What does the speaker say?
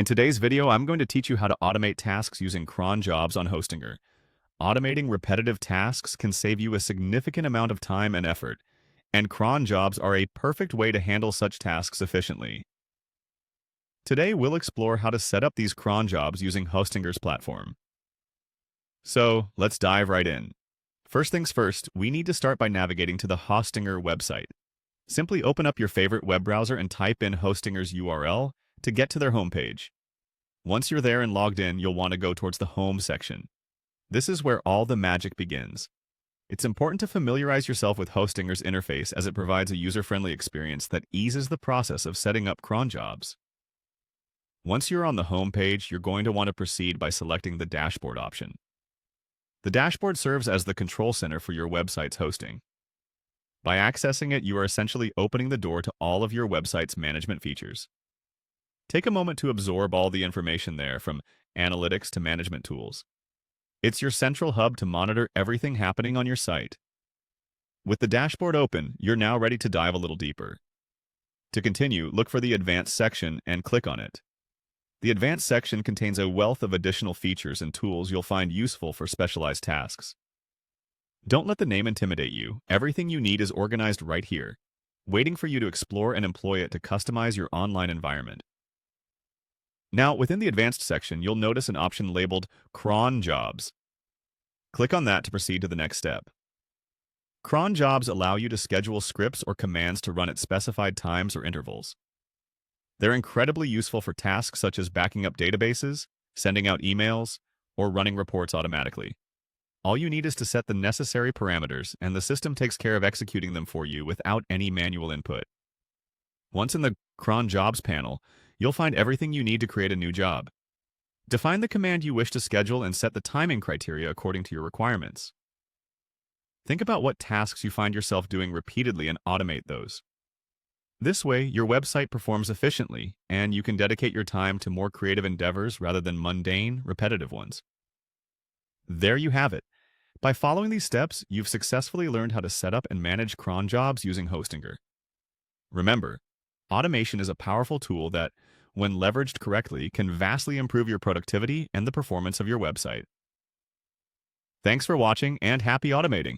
In today's video, I'm going to teach you how to automate tasks using cron jobs on Hostinger. Automating repetitive tasks can save you a significant amount of time and effort, and cron jobs are a perfect way to handle such tasks efficiently. Today, we'll explore how to set up these cron jobs using Hostinger's platform. So, let's dive right in. First things first, we need to start by navigating to the Hostinger website. Simply open up your favorite web browser and type in Hostinger's URL to get to their homepage. Once you're there and logged in, you'll want to go towards the Home section. This is where all the magic begins. It's important to familiarize yourself with Hostinger's interface as it provides a user-friendly experience that eases the process of setting up cron jobs. Once you're on the home page, you're going to want to proceed by selecting the Dashboard option. The dashboard serves as the control center for your website's hosting. By accessing it, you are essentially opening the door to all of your website's management features. Take a moment to absorb all the information there, from analytics to management tools. It's your central hub to monitor everything happening on your site. With the dashboard open, you're now ready to dive a little deeper. To continue, look for the Advanced section and click on it. The Advanced section contains a wealth of additional features and tools you'll find useful for specialized tasks. Don't let the name intimidate you. Everything you need is organized right here, waiting for you to explore and employ it to customize your online environment. Now, within the Advanced section, you'll notice an option labeled Cron Jobs. Click on that to proceed to the next step. Cron jobs allow you to schedule scripts or commands to run at specified times or intervals. They're incredibly useful for tasks such as backing up databases, sending out emails, or running reports automatically. All you need is to set the necessary parameters, and the system takes care of executing them for you without any manual input. Once in the Cron Jobs panel, you'll find everything you need to create a new job. Define the command you wish to schedule and set the timing criteria according to your requirements. Think about what tasks you find yourself doing repeatedly and automate those. This way, your website performs efficiently, and you can dedicate your time to more creative endeavors rather than mundane, repetitive ones. There you have it. By following these steps, you've successfully learned how to set up and manage cron jobs using Hostinger. Remember, automation is a powerful tool that, when leveraged correctly, can vastly improve your productivity and the performance of your website. Thanks for watching, and happy automating!